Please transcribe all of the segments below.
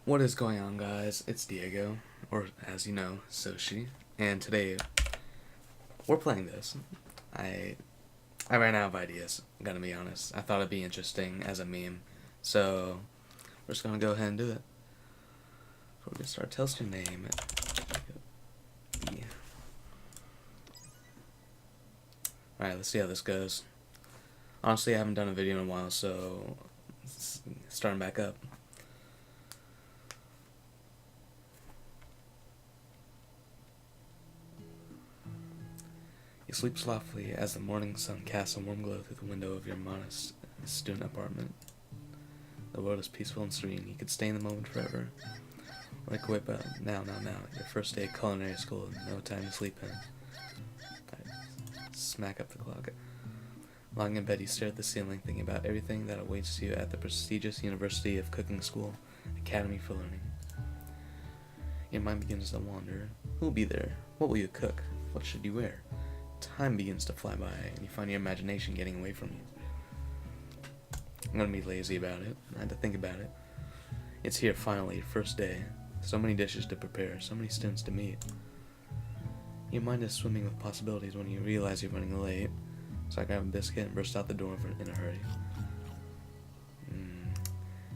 What is going on, guys? It's Diego, or as you know, SOSHSI, and today we're playing this. I ran out of ideas, gotta be honest. I thought it'd be interesting as a meme, so we're just gonna go ahead and do it. Before we get started, tell us your name. Alright, let's see how this goes. Honestly, I haven't done a video in a while, so starting back up. You sleep softly as the morning sun casts a warm glow through the window of your modest student apartment. The world is peaceful and serene. You could stay in the moment forever. Or you could wake up now. Your first day at culinary school, no time to sleep in. Smack up the clock. Lying in bed, you stare at the ceiling, thinking about everything that awaits you at the prestigious University of Cooking School, Academy for Learning. Your mind begins to wander. Who will be there? What will you cook? What should you wear? Time begins to fly by, and you find your imagination getting away from you. I'm gonna be lazy about it. I had to think about it. It's here finally, first day. So many dishes to prepare, so many students to meet. Your mind is swimming with possibilities when you realize you're running late. So I grab a biscuit and burst out the door in a hurry.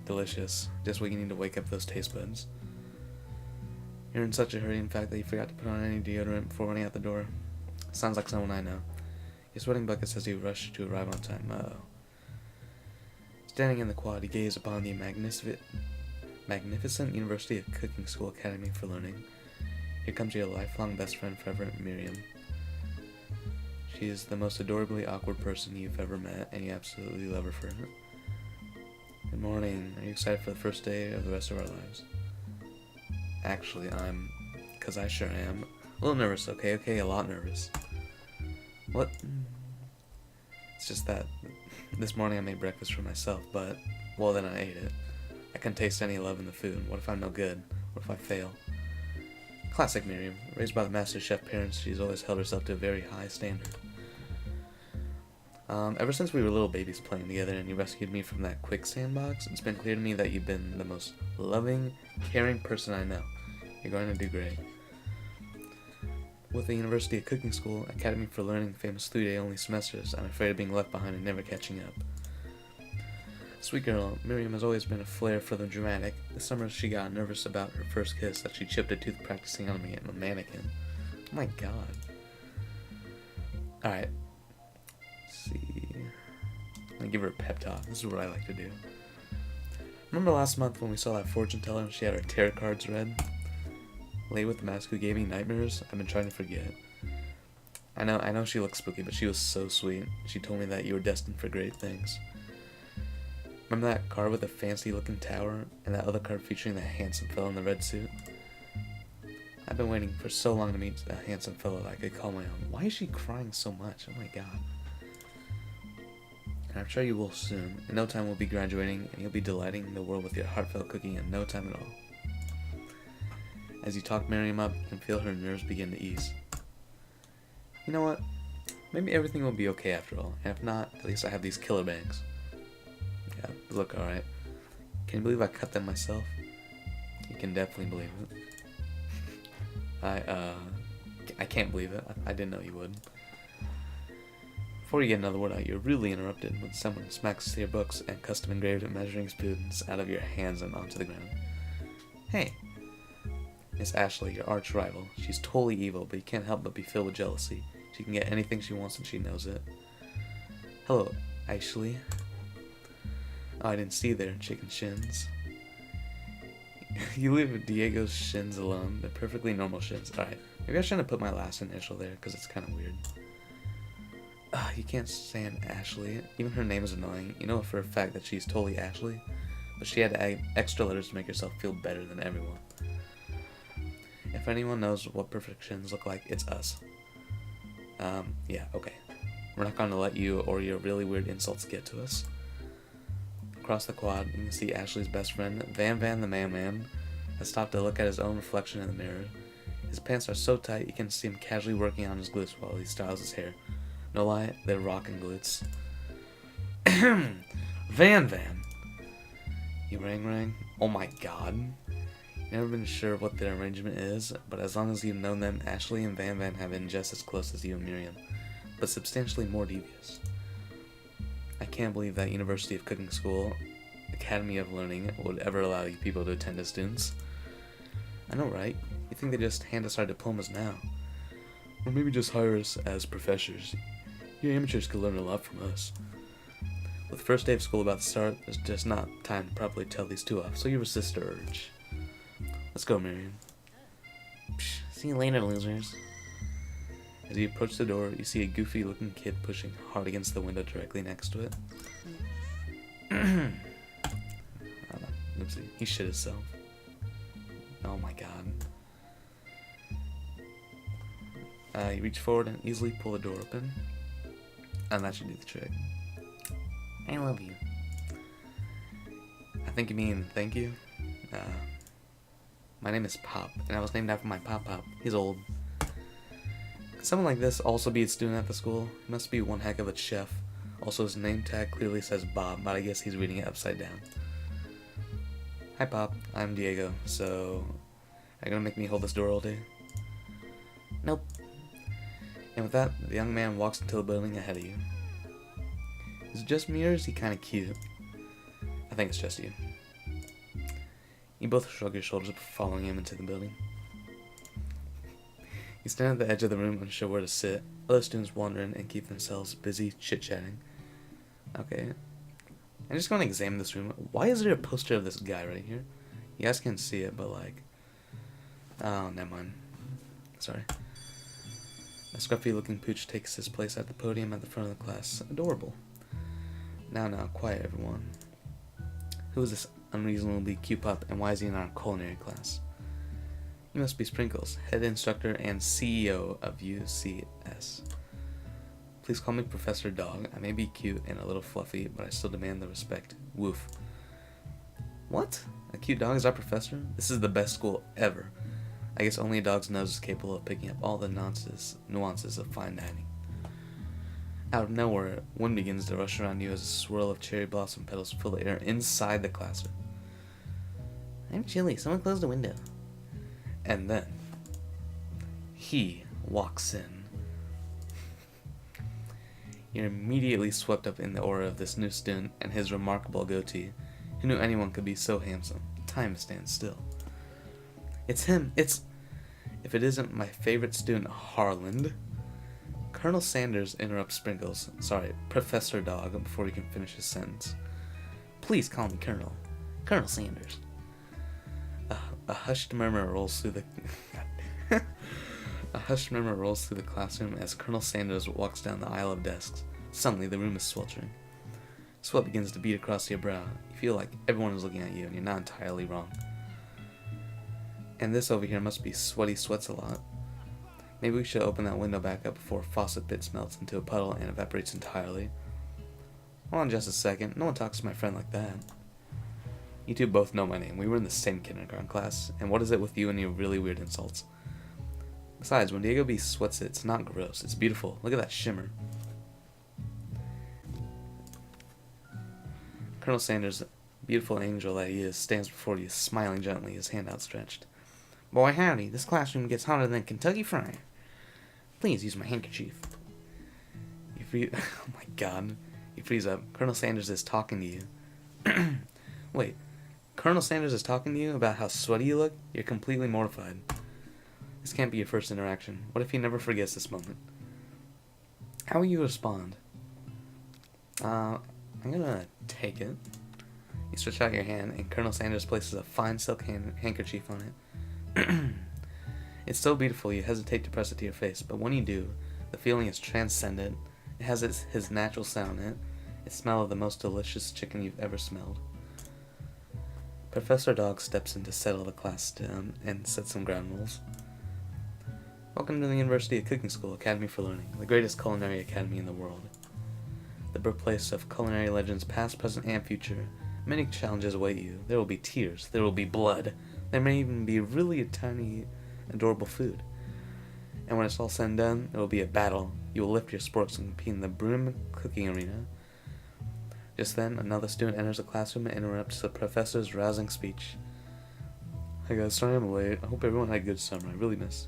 Delicious. Just what you need to wake up those taste buds. You're in such a hurry, in fact, that you forgot to put on any deodorant before running out the door. Sounds like someone I know. Your sweating buckets as you rush to arrive on time. Standing in the quad, you gaze upon the magnificent University of Cooking School Academy for Learning. Here comes your lifelong best friend forever, Miriam. She is the most adorably awkward person you've ever met, and you absolutely love her for it. Good morning. Are you excited for the first day of the rest of our lives? Actually, because I sure am. A little nervous, okay, a lot nervous. What? It's just that this morning I made breakfast for myself, but, well, then I ate it. I couldn't taste any love in the food. What if I'm no good? What if I fail? Classic Miriam. Raised by the master chef parents, she's always held herself to a very high standard. Ever since we were little babies playing together and you rescued me from that quicksand box, it's been clear to me that you've been the most loving, caring person I know. You're going to do great. With the University of Cooking School, Academy for Learning famous 3-day-only semesters, I'm afraid of being left behind and never catching up. Sweet girl, Miriam has always been a flair for the dramatic. This summer she got nervous about her first kiss that she chipped a tooth practicing on me at a mannequin. Oh my god. Alright. Let's see. I'm gonna give her a pep talk. This is what I like to do. Remember last month when we saw that fortune teller and she had her tarot cards read? Lady with the mask who gave me nightmares? I've been trying to forget. I know she looks spooky, but she was so sweet. She told me that you were destined for great things. Remember that card with the fancy-looking tower, and that other card featuring the handsome fellow in the red suit? I've been waiting for so long to meet a handsome fellow that I could call my own. Why is she crying so much? Oh my god. And I'm sure you will soon. In no time we'll be graduating, and you'll be delighting the world with your heartfelt cooking in no time at all. As you talk Miriam up, you can feel her nerves begin to ease. You know what? Maybe everything will be okay after all, and if not, at least I have these killer bangs. Yeah, they look alright. Can you believe I cut them myself? You can definitely believe it. I can't believe it. I didn't know you would. Before you get another word out, you're rudely interrupted when someone smacks your books and custom engraved measuring spoons out of your hands and onto the ground. Hey! Miss Ashley, your arch rival. She's totally evil, but you can't help but be filled with jealousy. She can get anything she wants and she knows it. Hello, Ashley. Oh, I didn't see you there, chicken shins. You leave Diego's shins alone. They're perfectly normal shins. Alright, maybe I shouldn't have put my last initial there, because it's kind of weird. You can't stand Ashley. Even her name is annoying. You know for a fact that she's totally Ashley, but she had to add extra letters to make herself feel better than everyone. If anyone knows what perfect shins look like, it's us. Yeah, okay. We're not going to let you or your really weird insults get to us. Across the quad, you can see Ashley's best friend, Van the Man, has stopped to look at his own reflection in the mirror. His pants are so tight you can see him casually working on his glutes while he styles his hair. No lie, they're rockin' glutes. Van. You rang? Oh my god. Never been sure what their arrangement is, but as long as you've known them, Ashley and Van Van have been just as close as you and Miriam, but substantially more devious. I can't believe that University of Cooking School, Academy of Learning, would ever allow you people to attend as students. I know, right? You think they just hand us our diplomas now? Or maybe just hire us as professors. You amateurs could learn a lot from us. With the first day of school about to start, there's just not time to properly tell these two off, so you resist the urge. Let's go, Miriam. Psh, see you later, losers. As you approach the door, you see a goofy-looking kid pushing hard against the window directly next to it. Oopsie, he shit himself. Oh my god. You reach forward and easily pull the door open. And that should do the trick. I love you. I think you mean thank you. My name is Pop, and I was named after my Pop-Pop. He's old. Could someone like this also be a student at the school? He must be one heck of a chef. Also, his name tag clearly says Bob, but I guess he's reading it upside down. Hi, Pop. I'm Diego. So, are you gonna make me hold this door all day? Nope. And with that, the young man walks into the building ahead of you. Is it just me, or is he kind of cute? I think it's just you. You both shrug your shoulders before following him into the building. You stand at the edge of the room unsure where to sit. Other students wander in and keep themselves busy chit-chatting. Okay. I'm just going to examine this room. Why is there a poster of this guy right here? You guys can't see it, but like... Oh, never mind. Sorry. A scruffy-looking pooch takes his place at the podium at the front of the class. Adorable. Now, quiet, everyone. Who is this unreasonably cute pup, and why is he in our culinary class? You must be Sprinkles, head instructor and CEO of UCS. Please call me Professor Dog. I may be cute and a little fluffy, but I still demand the respect. Woof. What? A cute dog is our professor? This is the best school ever. I guess only a dog's nose is capable of picking up all the nuances of fine dining. Out of nowhere, wind begins to rush around you as a swirl of cherry blossom petals fill the air inside the classroom. I'm chilly. Someone close the window. And then, he walks in. You're immediately swept up in the aura of this new student and his remarkable goatee. Who knew anyone could be so handsome? Time stands still. It's him. If it isn't my favorite student, Harland. Colonel Sanders interrupts Sprinkles. Sorry, Professor Dog, before he can finish his sentence. Please call me Colonel. Colonel Sanders. A hushed murmur rolls through the classroom as Colonel Sanders walks down the aisle of desks. Suddenly, the room is sweltering. Sweat begins to beat across your brow. You feel like everyone is looking at you, and you're not entirely wrong. And this over here must be Sweaty Sweats-a-Lot. Maybe we should open that window back up before faucet bits melts into a puddle and evaporates entirely. Hold on just a second. No one talks to my friend like that. You two both know my name. We were in the same kindergarten class. And what is it with you and your really weird insults? Besides, when Diego B sweats it, it's not gross. It's beautiful. Look at that shimmer. Colonel Sanders, beautiful angel that he is, stands before you, smiling gently, his hand outstretched. Boy, howdy. This classroom gets hotter than Kentucky Fried. Please use my handkerchief. You freeze. Oh my god. You freeze up. Colonel Sanders is talking to you. Wait. Colonel Sanders is talking to you about how sweaty you look? You're completely mortified. This can't be your first interaction. What if he never forgets this moment? How will you respond? I'm gonna take it. You stretch out your hand, and Colonel Sanders places a fine silk handkerchief on it. It's so beautiful you hesitate to press it to your face, but when you do, the feeling is transcendent. It has his natural sound in it. It smells of the most delicious chicken you've ever smelled. Professor Dog steps in to settle the class down and set some ground rules. Welcome to the University of Cooking School, Academy for Learning, the greatest culinary academy in the world. The birthplace of culinary legends past, present, and future. Many challenges await you. There will be tears. There will be blood. There may even be really tiny, adorable food. And when it's all said and done, there will be a battle. You will lift your sporks and compete in the broom cooking arena. Just then, another student enters the classroom and interrupts the professor's rousing speech. Hi guys, sorry I'm late. I hope everyone had a good summer. I really miss.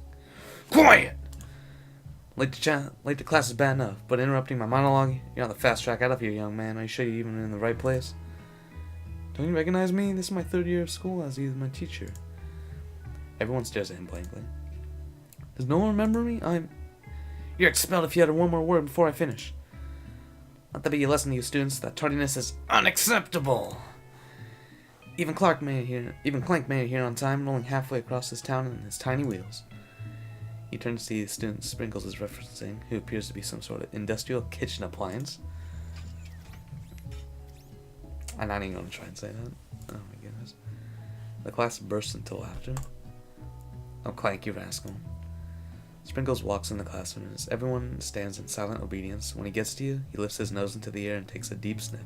Quiet! Late to class is bad enough, but interrupting my monologue, you're on the fast track out of here, young man. Are you sure you're even in the right place? Don't you recognize me? This is my 3rd year of school as he's my teacher. Everyone stares at him blankly. Does no one remember me? You're expelled if you utter one more word before I finish. Let that be a lesson to you students that tardiness is unacceptable. Even Clank made it here on time, rolling halfway across this town in his tiny wheels. He turns to see the student Sprinkles is referencing, who appears to be some sort of industrial kitchen appliance. I'm not even going to try and say that. Oh my goodness. The class bursts into laughter. Oh, Clank, you rascal. Sprinkles walks in the classroom as everyone stands in silent obedience. When he gets to you, he lifts his nose into the air and takes a deep sniff.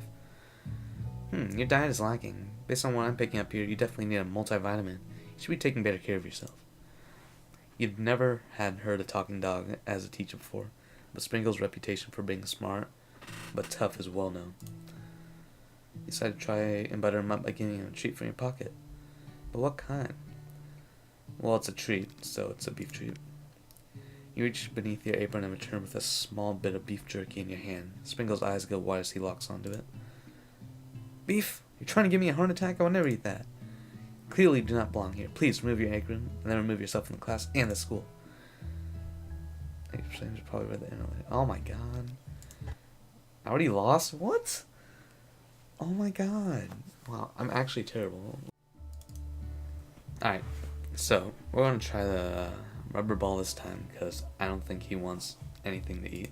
Your diet is lacking. Based on what I'm picking up here, you definitely need a multivitamin. You should be taking better care of yourself. You'd never had heard a talking dog as a teacher before, but Sprinkles' reputation for being smart but tough is well known. You decided to try and butter him up by giving him a treat from your pocket. But what kind? Well, it's a treat, so it's a beef treat. You reach beneath your apron and return with a small bit of beef jerky in your hand. Sprinkles' eyes go wide as he locks onto it. Beef? You're trying to give me a heart attack? I would never eat that. Clearly you do not belong here. Please remove your apron and then remove yourself from the class and the school. 80% is probably read the internet. Oh my god. I already lost? What? Oh my god. Wow, I'm actually terrible. Alright, so we're going to try the rubber ball this time because I don't think he wants anything to eat.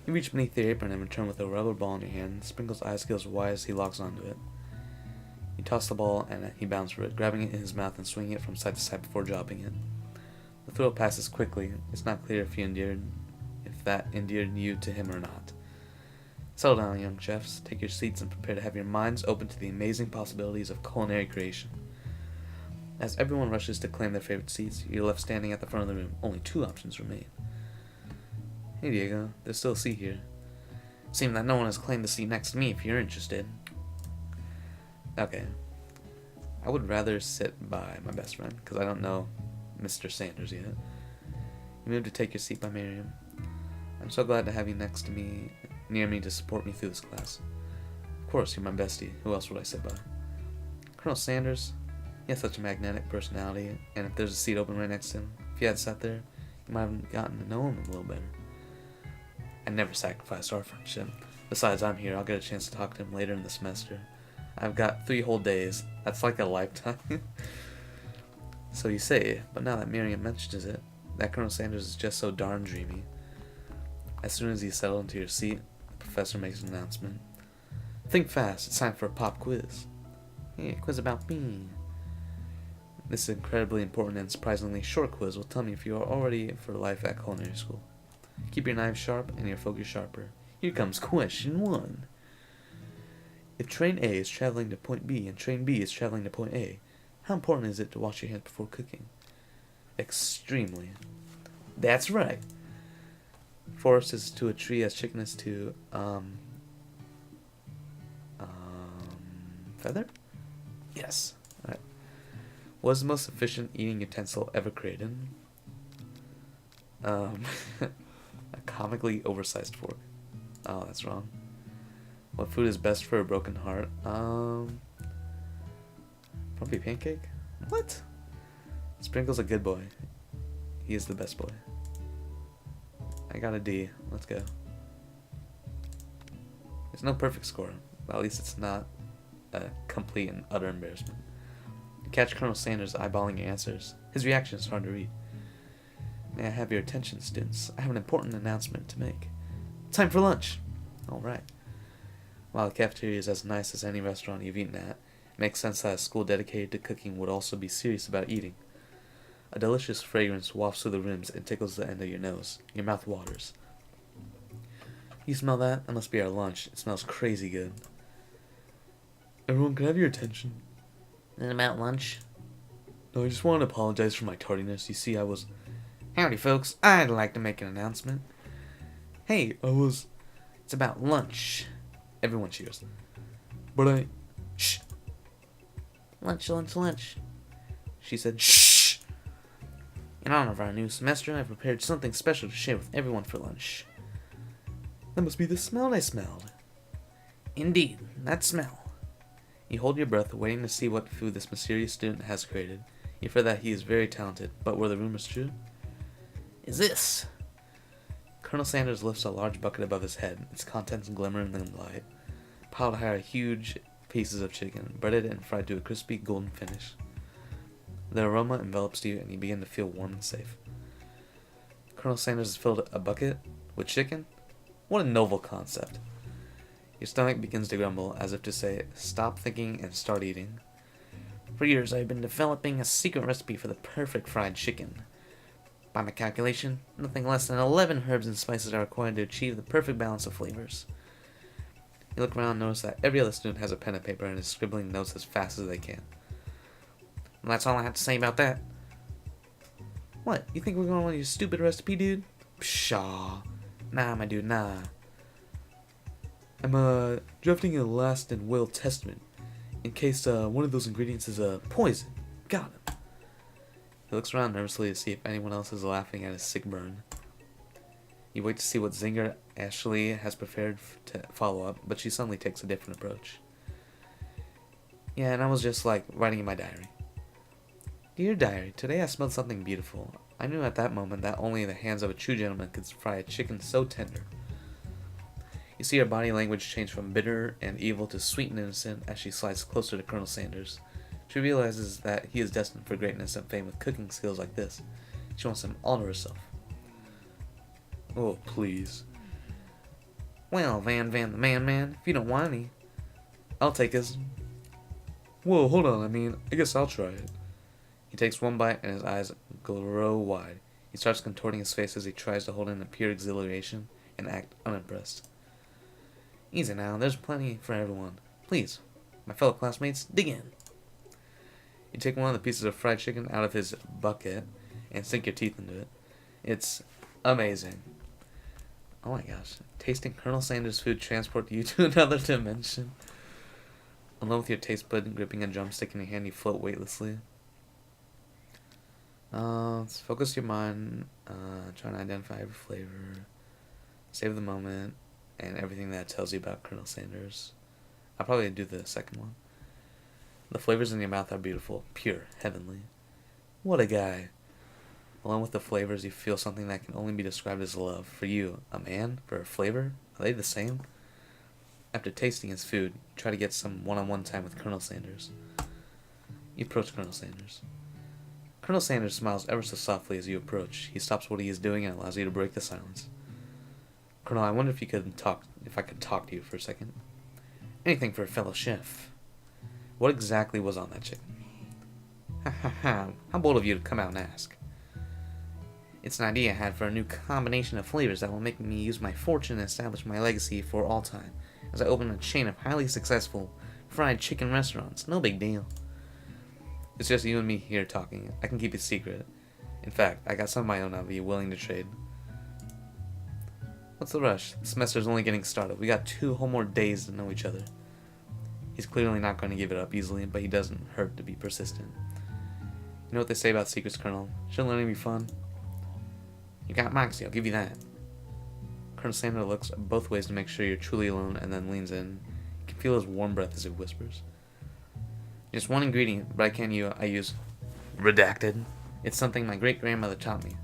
You reach beneath the apron and return with a rubber ball in your hand. Sprinkles' eyes go wide as he locks onto it. You toss the ball and he bounds for it, grabbing it in his mouth and swinging it from side to side before dropping it. The throw passes quickly. It's not clear if that endeared you to him or not. Settle down, young chefs. Take your seats and prepare to have your minds open to the amazing possibilities of culinary creation. As everyone rushes to claim their favorite seats, you're left standing at the front of the room. Only 2 options remain. Hey Diego, there's still a seat here. Seems that no one has claimed the seat next to me if you're interested. Okay. I would rather sit by my best friend, because I don't know Mr. Sanders yet. You move to take your seat by Miriam. I'm so glad to have you next to me, near me to support me through this class. Of course, you're my bestie. Who else would I sit by? Colonel Sanders? He has such a magnetic personality, and if there's a seat open right next to him, if you had sat there, you might have gotten to know him a little better. I never sacrificed our friendship. Besides, I'm here. I'll get a chance to talk to him later in the semester. I've got 3 whole days. That's like a lifetime. So you say, but now that Miriam mentions it, that Colonel Sanders is just so darn dreamy. As soon as you settle into your seat, the professor makes an announcement. Think fast. It's time for a pop quiz. Hey, a quiz about me. This incredibly important and surprisingly short quiz will tell me if you are all ready for life at culinary school. Keep your knives sharp and your focus sharper. Here comes question 1. If train A is traveling to point B and train B is traveling to point A, how important is it to wash your hands before cooking? Extremely. That's right. Forest is to a tree as chicken is to, feather? Yes. Alright. What is the most efficient eating utensil ever created? A comically oversized fork. Oh, that's wrong. What food is best for a broken heart? Frumpy pancake? What? Sprinkle's a good boy. He is the best boy. I got a D. Let's go. There's no perfect score, but at least it's not a complete and utter embarrassment. You catch Colonel Sanders eyeballing your answers. His reaction is hard to read. May I have your attention, students? I have an important announcement to make. Time for lunch! Alright. While the cafeteria is as nice as any restaurant you've eaten at, it makes sense that a school dedicated to cooking would also be serious about eating. A delicious fragrance wafts through the rooms and tickles the end of your nose. Your mouth waters. You smell that? That must be our lunch. It smells crazy good. Everyone, can I have your attention? Is it about lunch? No, I just wanted to apologize for my tardiness. You see, I was... Howdy, folks. I'd like to make an announcement. Hey, It's about lunch. Everyone cheers. But Lunch, lunch, lunch. She said, "Shh! In honor of our new semester, I've prepared something special to share with everyone for lunch." That must be the smell I smelled. Indeed, that smell. You hold your breath, waiting to see what food this mysterious student has created. You fear that he is very talented, but were the rumors true? Is this? Colonel Sanders lifts a large bucket above his head, its contents glimmer in the light. Piled high are huge pieces of chicken, breaded and fried to a crispy golden finish. The aroma envelops you, and you begin to feel warm and safe. Colonel Sanders has filled a bucket with chicken? What a novel concept. Your stomach begins to grumble, as if to say, stop thinking and start eating. For years, I've been developing a secret recipe for the perfect fried chicken. By my calculation, nothing less than 11 herbs and spices are required to achieve the perfect balance of flavors. You look around and notice that every other student has a pen and paper and is scribbling notes as fast as they can. Well, that's all I have to say about that. What, you think we're going to want your stupid recipe, dude? Pshaw. Nah, my dude, nah. I'm drafting a last and will testament in case one of those ingredients is poison. Got him. He looks around nervously to see if anyone else is laughing at his sick burn. You wait to see what zinger Ashley has prepared to follow up, but she suddenly takes a different approach. Yeah, and I was just writing in my diary. Dear diary, today I smelled something beautiful. I knew at that moment that only the hands of a true gentleman could fry a chicken so tender. You see her body language change from bitter and evil to sweet and innocent as she slides closer to Colonel Sanders. She realizes that he is destined for greatness and fame with cooking skills like this. She wants him all to herself. Oh, please. Well, Van the man, if you don't want any, I'll take his. Whoa, hold on, I guess I'll try it. He takes one bite and his eyes grow wide. He starts contorting his face as he tries to hold in a pure exhilaration and act unimpressed. Easy now, there's plenty for everyone. Please, my fellow classmates, dig in. You take one of the pieces of fried chicken out of his bucket and sink your teeth into it. It's amazing. Oh my gosh, tasting Colonel Sanders' food transports you to another dimension. Alone with your taste bud gripping a drumstick in your hand, you float weightlessly. Let's focus your mind, try to identify every flavor, save the moment, and everything that tells you about Colonel Sanders. I'll probably do the second one. The flavors in your mouth are beautiful, pure, heavenly. What a guy. Along with the flavors, you feel something that can only be described as love. For you, a man, for a flavor, are they the same? After tasting his food, try to get some one-on-one time with Colonel Sanders. You approach Colonel Sanders. Colonel Sanders smiles ever so softly as you approach. He stops what he is doing and allows you to break the silence. Colonel, I wonder if I could talk to you for a second. Anything for a fellow chef. What exactly was on that chicken? Ha ha ha, how bold of you to come out and ask. It's an idea I had for a new combination of flavors that will make me use my fortune and establish my legacy for all time, as I open a chain of highly successful fried chicken restaurants. No big deal. It's just you and me here talking. I can keep it secret. In fact, I got some of my own I'll be willing to trade. What's the rush? The semester's only getting started. We got 2 whole more days to know each other. He's clearly not going to give it up easily, but he doesn't hurt to be persistent. You know what they say about secrets, Colonel? Shouldn't learning be fun? You got Moxie, I'll give you that. Colonel Sanders looks both ways to make sure you're truly alone and then leans in. You can feel his warm breath as he whispers. Just one ingredient, but I use redacted. It's something my great-grandmother taught me.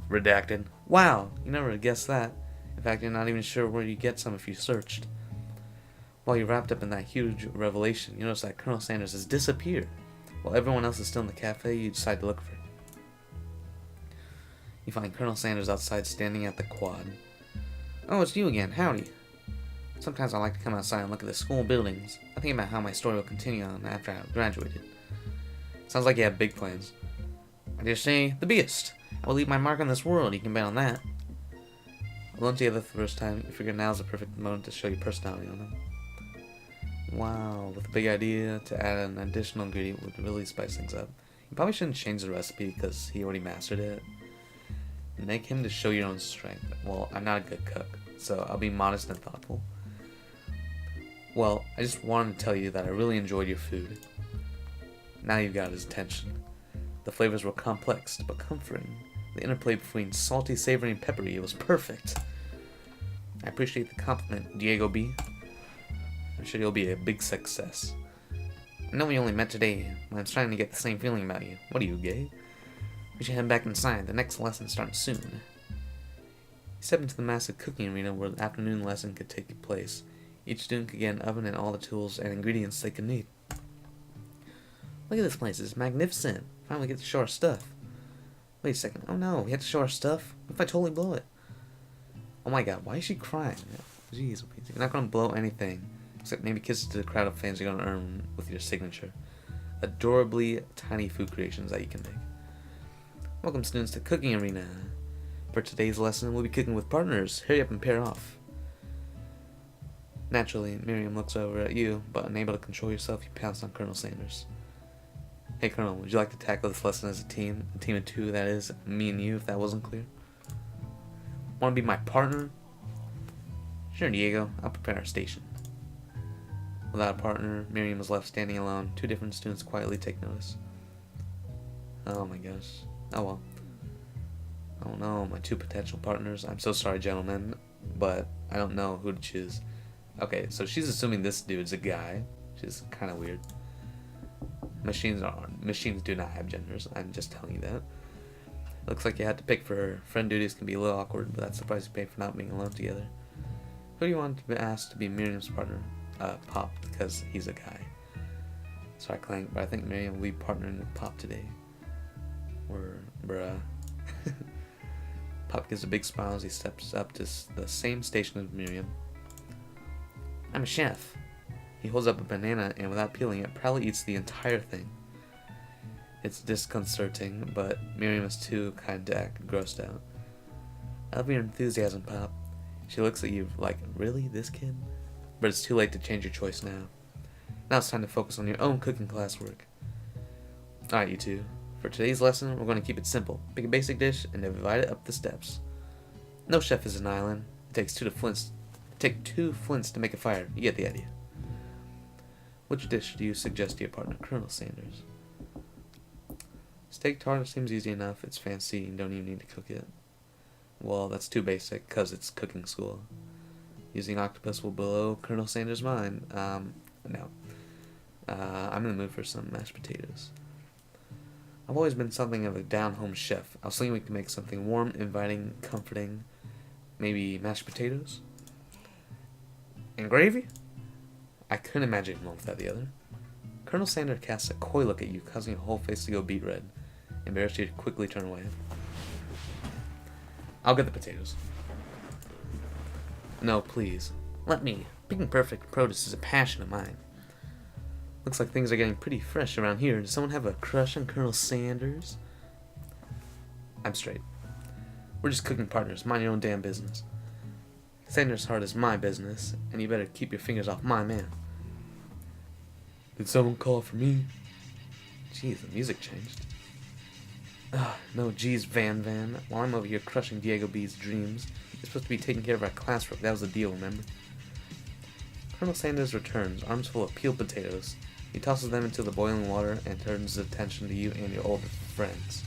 Redacted? Wow, you never would have guessed that. In fact, you're not even sure where you get some if you searched. While you're wrapped up in that huge revelation, you notice that Colonel Sanders has disappeared. While everyone else is still in the cafe, you decide to look for him. You find Colonel Sanders outside standing at the quad. Oh, it's you again. Howdy. Sometimes I like to come outside and look at the school buildings. I think about how my story will continue on after I've graduated. Sounds like you have big plans. I dare say, the biggest. I will leave my mark on this world, you can bet on that. Alone together for the first time, you figure now's the perfect moment to show your personality on them. Wow, with a big idea to add an additional ingredient would really spice things up. You probably shouldn't change the recipe because he already mastered it. Make him to show your own strength. Well, I'm not a good cook, so I'll be modest and thoughtful. Well, I just wanted to tell you that I really enjoyed your food. Now you got his attention. The flavors were complex, but comforting. The interplay between salty, savory, and peppery was perfect. I appreciate the compliment, Diego B. I'm sure you'll be a big success. I know we only met today, but I'm starting to get the same feeling about you. What are you, gay? We should head back inside. The next lesson starts soon. He stepped into the massive cooking arena where the afternoon lesson could take place. Each student could get an oven and all the tools and ingredients they could need. Look at this place. It's magnificent. Finally get to show our stuff. Wait a second. Oh no, we have to show our stuff? What if I totally blow it? Oh my god, why is she crying? Jeez, you're not going to blow anything. Except maybe kisses to the crowd of fans you're going to earn with your signature. Adorably tiny food creations that you can make. Welcome students to Cooking Arena. For today's lesson, we'll be cooking with partners. Hurry up and pair off. Naturally, Miriam looks over at you, but unable to control yourself, you pounce on Colonel Sanders. Hey Colonel, would you like to tackle this lesson as a team? A team of two, that is, me and you, if that wasn't clear. Want to be my partner? Sure, Diego. I'll prepare our station. Without a partner, Miriam was left standing alone. Two different students quietly take notice. Oh my gosh. Oh well. Oh no, my two potential partners. I'm so sorry, gentlemen, but I don't know who to choose. Okay, so she's assuming this dude's a guy, which is kind of weird. Machines do not have genders. I'm just telling you that. Looks like you had to pick for her. Friend duties can be a little awkward, but that's the price you pay for not being alone together. Who do you want to be asked to be Miriam's partner? Pop, because he's a guy. Sorry, Clank, but I think Miriam will be partnering with Pop today. Or, bruh. Pop gives a big smile as he steps up to the same station as Miriam. I'm a chef. He holds up a banana and without peeling it, proudly eats the entire thing. It's disconcerting, but Miriam is too kind to act grossed out. I love your enthusiasm, Pop. She looks at you like, really, this kid? But it's too late to change your choice now. Now it's time to focus on your own cooking classwork. Alright, you two. For today's lesson, we're going to keep it simple. Pick a basic dish and divide it up the steps. No chef is an island. It takes two flints to make a fire. You get the idea. Which dish do you suggest to your partner, Colonel Sanders? Steak tartar seems easy enough. It's fancy. You don't even need to cook it. Well, that's too basic, because it's cooking school. Using octopus will blow Colonel Sanders' mind. No. I'm in the mood for some mashed potatoes. I've always been something of a down-home chef. I was thinking we could make something warm, inviting, comforting. Maybe mashed potatoes? And gravy? I couldn't imagine one without the other. Colonel Sanders casts a coy look at you, causing your whole face to go beet red. Embarrassed, you to quickly turn away. I'll get the potatoes. No, please. Let me. Picking perfect produce is a passion of mine. Looks like things are getting pretty fresh around here. Does someone have a crush on Colonel Sanders? I'm straight. We're just cooking partners. Mind your own damn business. Sanders' heart is my business, and you better keep your fingers off my man. Did someone call for me? Jeez, the music changed. No, geez, Van. While I'm over here crushing Diego B's dreams, you're supposed to be taking care of our classwork. That was the deal, remember? Colonel Sanders returns, arms full of peeled potatoes. He tosses them into the boiling water and turns his attention to you and your old friends.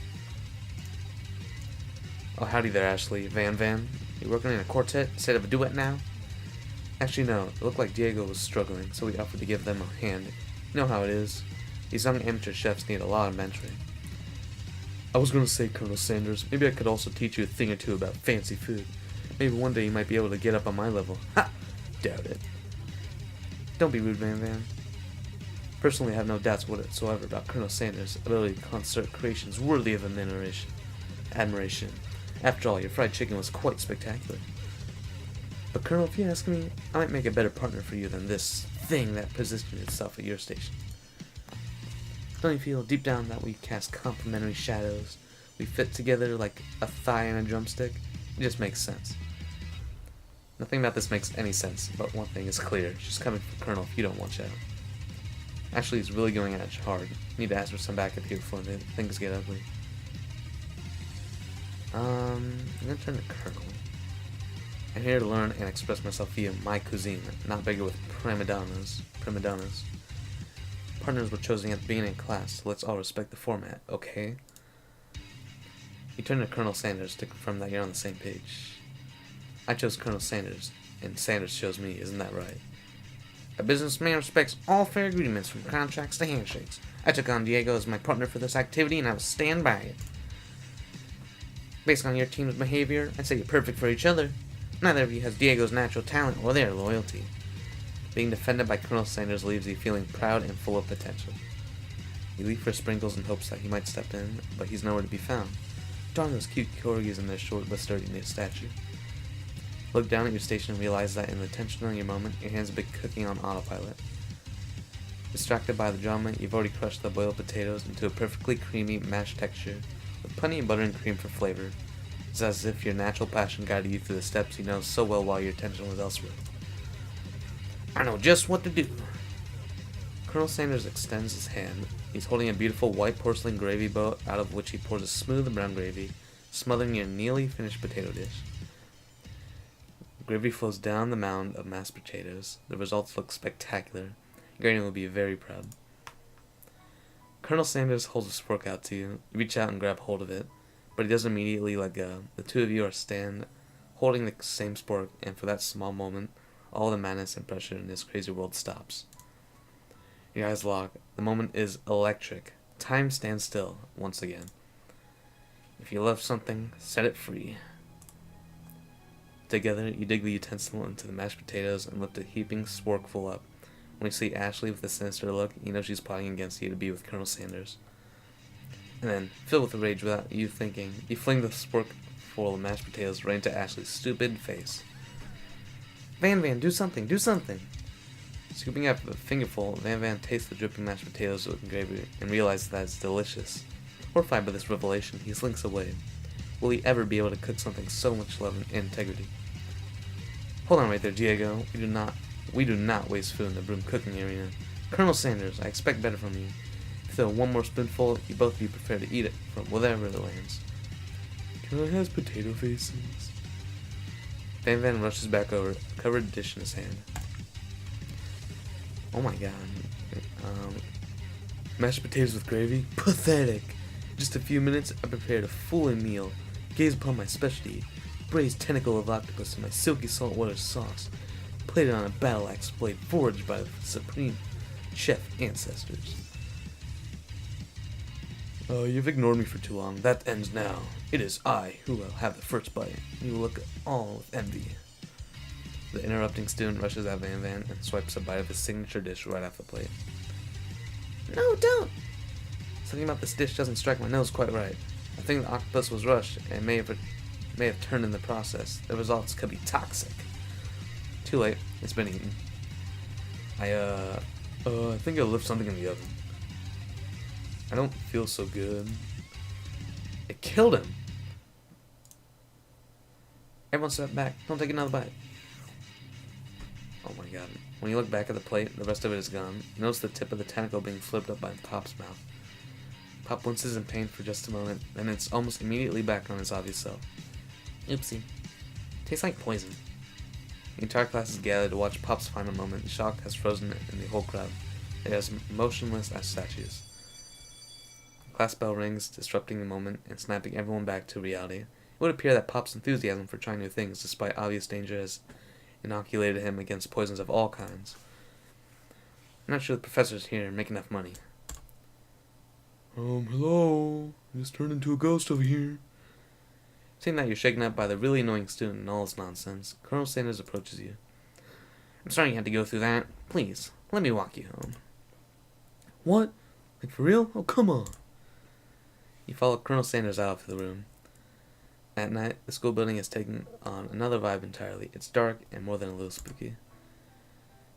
Oh, howdy there, Ashley. Van. You working in a quartet instead of a duet now? Actually, no. It looked like Diego was struggling, so we offered to give them a hand. You know how it is. These young amateur chefs need a lot of mentoring. I was going to say, Colonel Sanders, maybe I could also teach you a thing or two about fancy food. Maybe one day you might be able to get up on my level. Ha! Doubt it. Don't be rude, Van. Personally, I have no doubts whatsoever about Colonel Sanders' ability to concert creations worthy of admiration. After all, your fried chicken was quite spectacular. But Colonel, if you ask me, I might make a better partner for you than this thing that positioned itself at your station. Don't you feel deep down that we cast complementary shadows? We fit together like a thigh and a drumstick? It just makes sense. Nothing about this makes any sense, but one thing is clear. She's coming for Colonel if you don't watch out. Ashley is really going at you hard. You need to ask for some backup here before things get ugly. I'm gonna turn to Colonel. I'm here to learn and express myself via my cuisine, not bigger with prima donnas. Partners were chosen at the beginning of class, so let's all respect the format, okay? You turn to Colonel Sanders to confirm that you're on the same page. I chose Colonel Sanders, and Sanders chose me, isn't that right? A businessman respects all fair agreements from contracts to handshakes. I took on Diego as my partner for this activity, and I will stand by it. Based on your team's behavior, I'd say you're perfect for each other. Neither of you has Diego's natural talent or their loyalty. Being defended by Colonel Sanders leaves you feeling proud and full of potential. You leave for Sprinkles in hopes that he might step in, but he's nowhere to be found. Darn those cute corgis in their short but sturdy knit statue. Look down at your station and realize that in the tension of your moment, your hands have been cooking on autopilot. Distracted by the drama, you've already crushed the boiled potatoes into a perfectly creamy mashed texture, with plenty of butter and cream for flavor. It's as if your natural passion guided you through the steps you know so well while your attention was elsewhere. I know just what to do. Colonel Sanders extends his hand. He's holding a beautiful white porcelain gravy boat out of which he pours a smooth brown gravy, smothering your nearly finished potato dish. Gravy flows down the mound of mashed potatoes. The results look spectacular. Granny will be very proud. Colonel Sanders holds his fork out to you. You reach out and grab hold of it, but he doesn't immediately let go. The two of you are stand holding the same spork, and for that small moment, all the madness and pressure in this crazy world stops. Your eyes lock. The moment is electric. Time stands still once again. If you love something, set it free. Together, you dig the utensil into the mashed potatoes and lift a heaping sporkful up. When you see Ashley with a sinister look, you know she's plotting against you to be with Colonel Sanders. And then, filled with rage without you thinking, you fling the sporkful of mashed potatoes right into Ashley's stupid face. Van, do something, do something! Scooping up a fingerful, Van tastes the dripping mashed potatoes with gravy and realizes that it's delicious. Horrified by this revelation, he slinks away. Will he ever be able to cook something so much love and integrity? Hold on right there, Diego. We do not waste food in the broom cooking arena. Colonel Sanders, I expect better from you. If there were one more spoonful, you both be prepared to eat it from wherever it lands. Can I have potato faces? Van rushes back over, a covered dish in his hand. Oh my god. Mashed potatoes with gravy? Pathetic! In just a few minutes, I prepared a full meal. Gaze upon my specialty, braised tentacle of octopus in my silky saltwater sauce, plated on a battle axe blade forged by the supreme chef ancestors. You've ignored me for too long. That ends now. It is I who will have the first bite. You will look all with envy. The interrupting student rushes at Van and swipes a bite of his signature dish right off the plate. No, don't! Something about this dish doesn't strike my nose quite right. I think the octopus was rushed and may have turned in the process. The results could be toxic. Too late. It's been eaten. I think I left something in the oven. I don't feel so good. It killed him. Everyone step back. Don't take another bite. Oh my god. When you look back at the plate, the rest of it is gone. You notice the tip of the tentacle being flipped up by Pop's mouth. Pop winces in pain for just a moment, then it's almost immediately back on its obvious self. Oopsie. Tastes like poison. The entire class is gathered to watch Pop's final moment. Shock has frozen in the whole crowd. They are as motionless as statues. The class bell rings, disrupting the moment and snapping everyone back to reality. It would appear that Pop's enthusiasm for trying new things, despite obvious danger, has inoculated him against poisons of all kinds. I'm not sure the professors here make enough money. Hello? I just turned into a ghost over here. Seeing that you're shaken up by the really annoying student and all his nonsense, Colonel Sanders approaches you. I'm sorry you had to go through that. Please, let me walk you home. What? Like for real? Oh, come on. You follow Colonel Sanders out of the room. At night, the school building has taken on another vibe entirely. It's dark and more than a little spooky.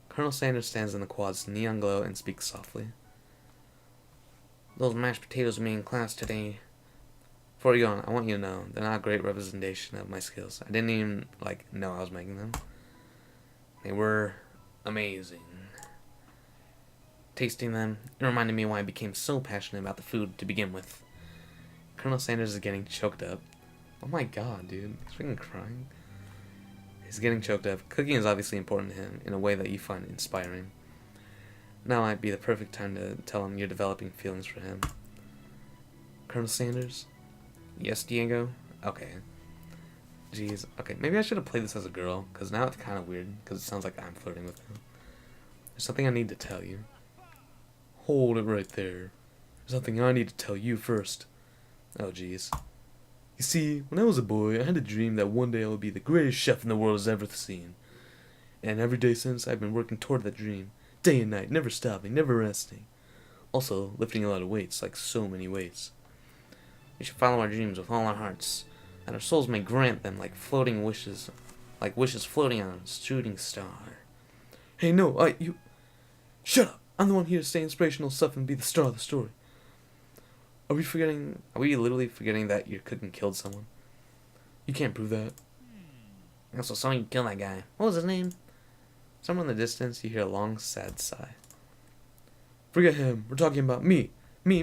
Colonel Sanders stands in the quad's neon glow and speaks softly. Those mashed potatoes me in class today. Before you go on, I want you to know they're not a great representation of my skills. I didn't even, know I was making them. They were amazing. Tasting them, it reminded me why I became so passionate about the food to begin with. Colonel Sanders is getting choked up. Oh my god, dude. He's freaking crying. He's getting choked up. Cooking is obviously important to him in a way that you find inspiring. Now might be the perfect time to tell him you're developing feelings for him. Colonel Sanders? Yes, Diego? Okay. Jeez. Okay, maybe I should have played this as a girl, because now it's kind of weird, because it sounds like I'm flirting with him. There's something I need to tell you. Hold it right there. There's something I need to tell you first. Oh, jeez. You see, when I was a boy, I had a dream that one day I would be the greatest chef in the world has ever seen. And every day since, I've been working toward that dream. Day and night, never stopping, never resting. Also, lifting a lot of weights, like so many weights. We should follow our dreams with all our hearts, and our souls may grant them like floating wishes, like wishes floating on a shooting star. Hey, no, you... Shut up! I'm the one here to say inspirational stuff and be the star of the story. Are we literally forgetting that your cooking killed someone? You can't prove that. I also saw you kill that guy. What was his name? Somewhere in the distance, you hear a long, sad sigh. Forget him. We're talking about me. Me.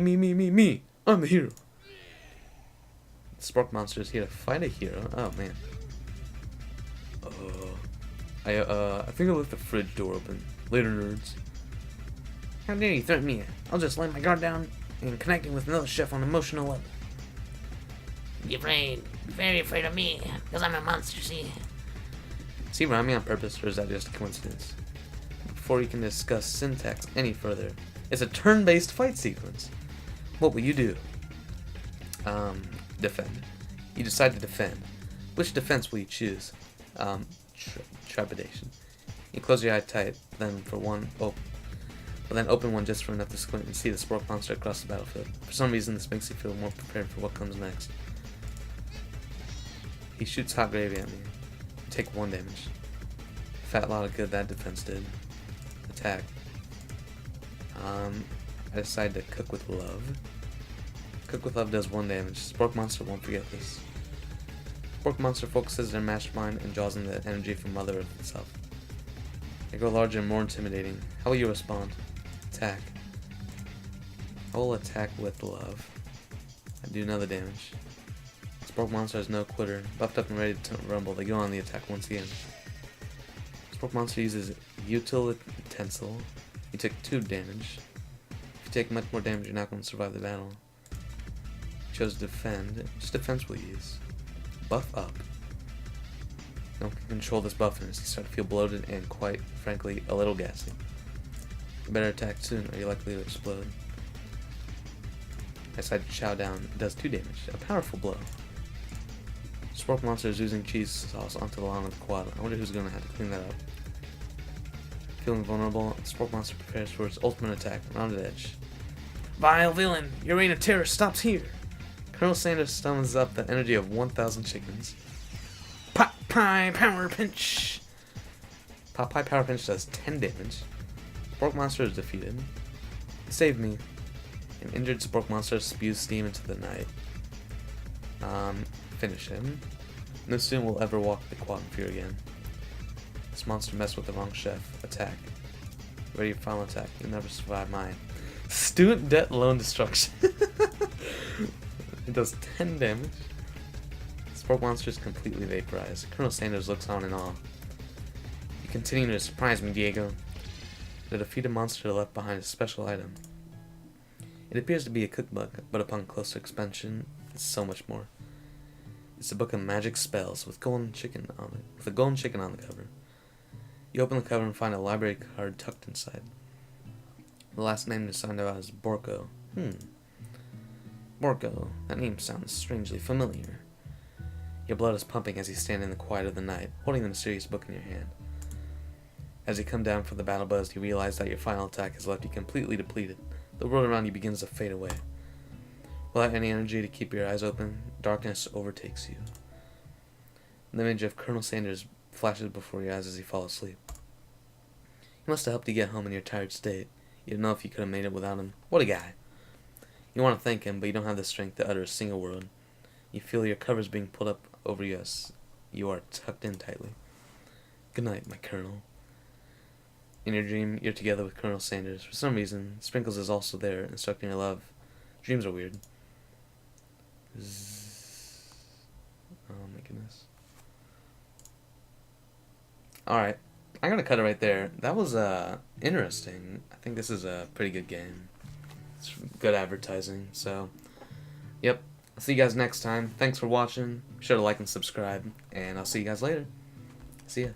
I'm the hero. The Spork Monster is here to fight a hero. Oh, man. I think I left the fridge door open. Later, nerds. How dare you threaten me? I'll just lay my guard down and connecting with another chef on an emotional level. Be afraid. Be very afraid of me, because I'm a monster, see? Is he rhyming on purpose, or is that just a coincidence? Before you can discuss syntax any further, it's a turn-based fight sequence. What will you do? Defend. You decide to defend. Which defense will you choose? Trepidation. You close your eye tight, then open one just for enough to squint and see the Spork Monster across the battlefield. For some reason, this makes you feel more prepared for what comes next. He shoots hot gravy at me. You take 1 damage. Fat lot of good that defense did. Attack. I decide to cook with love. Cook with love does 1 damage. Spork Monster won't forget this. Spork Monster focuses their mastermind and draws in the energy from Mother Earth itself. They grow larger and more intimidating. How will you respond? Attack. I will attack with love. I do another damage. Spork Monster is no quitter. Buffed up and ready to rumble, they go on the attack once again. Spork Monster uses Utensil. You took 2 damage. If you take much more damage, you're not going to survive the battle. You chose defend. Which defense will you use? Buff up. No one can control this buffiness. You start to feel bloated and, quite frankly, a little gassy. You better attack soon, or you're likely to explode. I decide to chow down. It does 2 damage. A powerful blow. Spork Monster is oozing cheese sauce onto the lawn of the quad. I wonder who's going to have to clean that up. Feeling vulnerable, Spork Monster prepares for its ultimate attack. Rounded edge. Vile villain! Your reign of terror stops here! Colonel Sanders summons up the energy of 1,000 chickens. Pie Power Pinch! Pie Power Pinch does 10 damage. Spork Monster is defeated. Save me. An injured Spork Monster spews steam into the night. Finish him. No student will ever walk the quad in fear again. This monster messed with the wrong chef. Attack. Ready for final attack. You'll never survive mine. Student debt loan destruction. It does 10 damage. Spork Monster is completely vaporized. Colonel Sanders looks on in awe. You continue to surprise me, Diego. The defeated monster left behind a special item. It appears to be a cookbook, but upon closer inspection, it's so much more. It's a book of magic spells with a golden chicken on the cover. You open the cover and find a library card tucked inside. The last name is signed out as Borko. Borko. That name sounds strangely familiar. Your blood is pumping as you stand in the quiet of the night, holding the mysterious book in your hand. As you come down from the battle buzz, you realize that your final attack has left you completely depleted. The world around you begins to fade away. Without any energy to keep your eyes open, darkness overtakes you. An image of Colonel Sanders flashes before your eyes as you fall asleep. He must have helped you get home in your tired state. You don't know if you could have made it without him. What a guy. You want to thank him, but you don't have the strength to utter a single word. You feel your covers being pulled up over you as you are tucked in tightly. Good night, my Colonel. In your dream, you're together with Colonel Sanders. For some reason, Sprinkles is also there, instructing your love. Dreams are weird. Oh my goodness. Alright. I'm gonna cut it right there. That was interesting. I think this is a pretty good game. It's good advertising. So, yep. I'll see you guys next time. Thanks for watching. Be sure to like and subscribe, and I'll see you guys later. See ya.